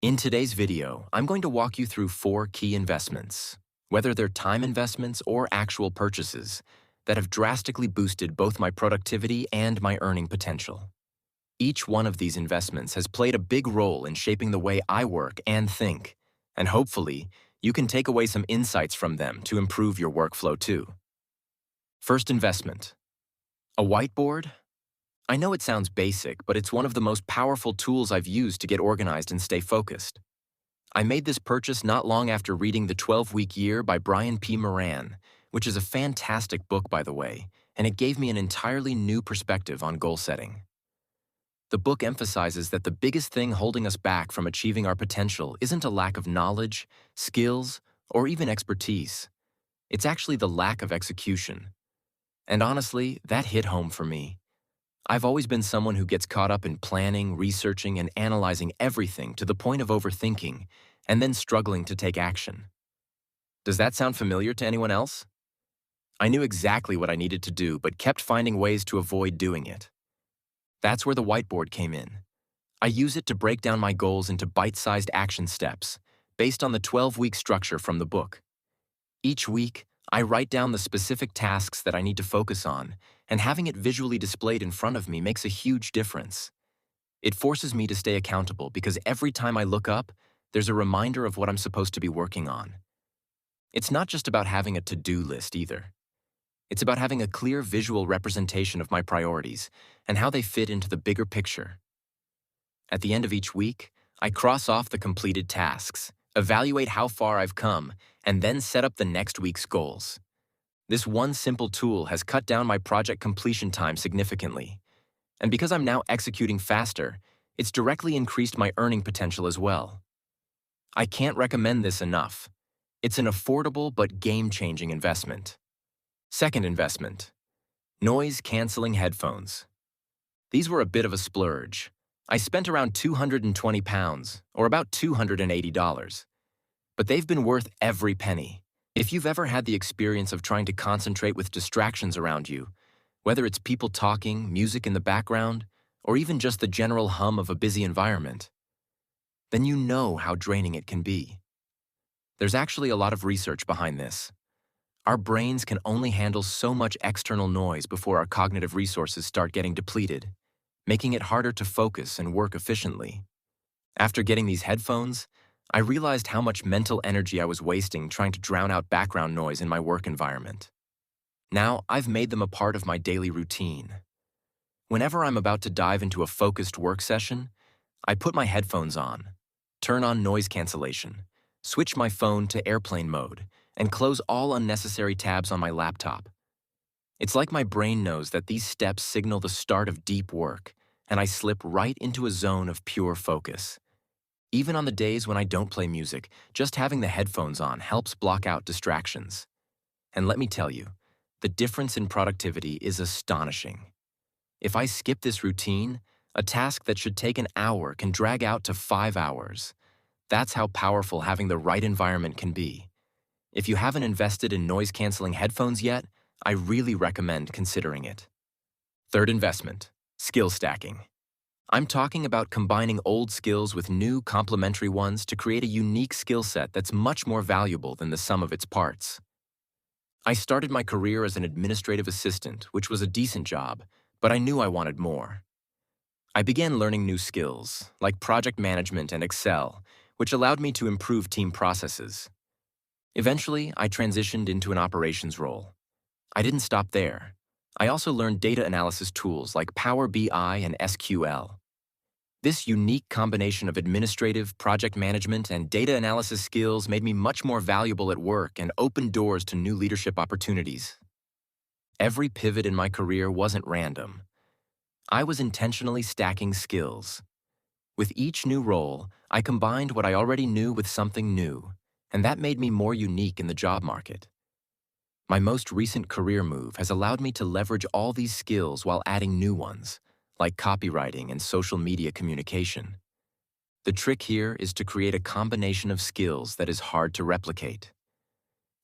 In today's video, I'm going to walk you through 4 key investments, whether they're time investments or actual purchases, that have drastically boosted both my productivity and my earning potential. Each one of these investments has played a big role in shaping the way I work and think, and hopefully, you can take away some insights from them to improve your workflow too. First investment. A whiteboard? I know it sounds basic, but it's one of the most powerful tools I've used to get organized and stay focused. I made this purchase not long after reading The 12-Week Year by Brian P. Moran, which is a fantastic book, by the way, and it gave me an entirely new perspective on goal setting. The book emphasizes that the biggest thing holding us back from achieving our potential isn't a lack of knowledge, skills, or even expertise. It's actually the lack of execution. And honestly, that hit home for me. I've always been someone who gets caught up in planning, researching, and analyzing everything to the point of overthinking, and then struggling to take action. Does that sound familiar to anyone else? I knew exactly what I needed to do, but kept finding ways to avoid doing it. That's where the whiteboard came in. I use it to break down my goals into bite-sized action steps, based on the 12-week structure from the book. Each week, I write down the specific tasks that I need to focus on, and having it visually displayed in front of me makes a huge difference. It forces me to stay accountable because every time I look up, there's a reminder of what I'm supposed to be working on. It's not just about having a to-do list either. It's about having a clear visual representation of my priorities and how they fit into the bigger picture. At the end of each week, I cross off the completed tasks, evaluate how far I've come, and then set up the next week's goals. This one simple tool has cut down my project completion time significantly. And because I'm now executing faster, it's directly increased my earning potential as well. I can't recommend this enough. It's an affordable but game-changing investment. Second investment. Noise-canceling headphones. These were a bit of a splurge. I spent around £220, or about $280. But they've been worth every penny. If you've ever had the experience of trying to concentrate with distractions around you, whether it's people talking, music in the background, or even just the general hum of a busy environment, then you know how draining it can be. There's actually a lot of research behind this. Our brains can only handle so much external noise before our cognitive resources start getting depleted, making it harder to focus and work efficiently. After getting these headphones, I realized how much mental energy I was wasting trying to drown out background noise in my work environment. Now, I've made them a part of my daily routine. Whenever I'm about to dive into a focused work session, I put my headphones on, turn on noise cancellation, switch my phone to airplane mode, and close all unnecessary tabs on my laptop. It's like my brain knows that these steps signal the start of deep work, and I slip right into a zone of pure focus. Even on the days when I don't play music, just having the headphones on helps block out distractions. And let me tell you, the difference in productivity is astonishing. If I skip this routine, a task that should take an hour can drag out to 5 hours. That's how powerful having the right environment can be. If you haven't invested in noise-canceling headphones yet, I really recommend considering it. Third investment, skill stacking. I'm talking about combining old skills with new complementary ones to create a unique skill set that's much more valuable than the sum of its parts. I started my career as an administrative assistant, which was a decent job, but I knew I wanted more. I began learning new skills, like project management and Excel, which allowed me to improve team processes. Eventually, I transitioned into an operations role. I didn't stop there. I also learned data analysis tools like Power BI and SQL. This unique combination of administrative, project management, and data analysis skills made me much more valuable at work and opened doors to new leadership opportunities. Every pivot in my career wasn't random. I was intentionally stacking skills. With each new role, I combined what I already knew with something new, and that made me more unique in the job market. My most recent career move has allowed me to leverage all these skills while adding new ones, like copywriting and social media communication. The trick here is to create a combination of skills that is hard to replicate.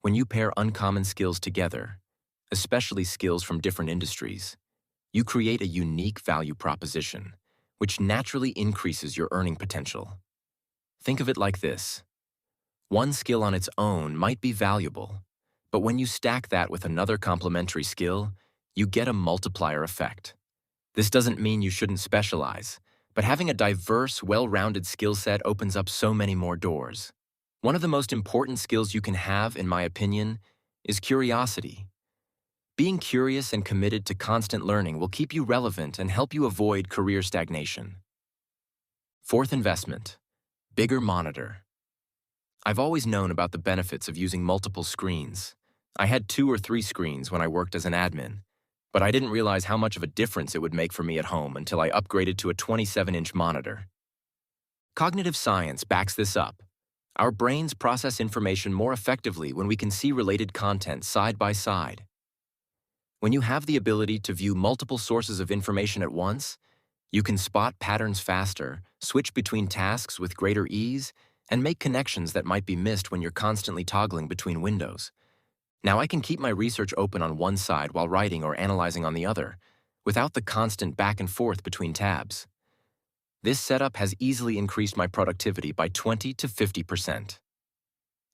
When you pair uncommon skills together, especially skills from different industries, you create a unique value proposition, which naturally increases your earning potential. Think of it like this. One skill on its own might be valuable, but when you stack that with another complementary skill, you get a multiplier effect. This doesn't mean you shouldn't specialize, but having a diverse, well-rounded skill set opens up so many more doors. One of the most important skills you can have, in my opinion, is curiosity. Being curious and committed to constant learning will keep you relevant and help you avoid career stagnation. Fourth investment, bigger monitor. I've always known about the benefits of using multiple screens. I had 2 or 3 screens when I worked as an admin, but I didn't realize how much of a difference it would make for me at home until I upgraded to a 27-inch monitor. Cognitive science backs this up. Our brains process information more effectively when we can see related content side by side. When you have the ability to view multiple sources of information at once, you can spot patterns faster, switch between tasks with greater ease, and make connections that might be missed when you're constantly toggling between windows. Now I can keep my research open on one side while writing or analyzing on the other, without the constant back and forth between tabs. This setup has easily increased my productivity by 20 to 50%.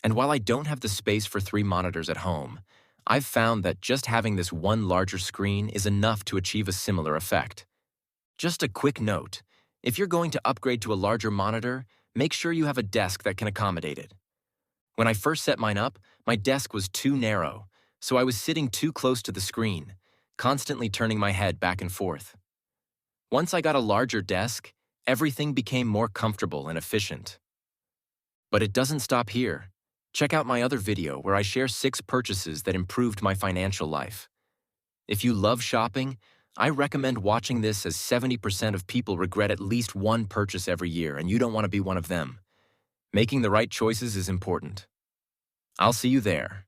And while I don't have the space for 3 monitors at home, I've found that just having this one larger screen is enough to achieve a similar effect. Just a quick note, if you're going to upgrade to a larger monitor, make sure you have a desk that can accommodate it. When I first set mine up, my desk was too narrow, so I was sitting too close to the screen, constantly turning my head back and forth. Once I got a larger desk, everything became more comfortable and efficient. But it doesn't stop here. Check out my other video where I share 6 purchases that improved my financial life. If you love shopping, I recommend watching this, as 70% of people regret at least one purchase every year, and you don't want to be one of them. Making the right choices is important. I'll see you there.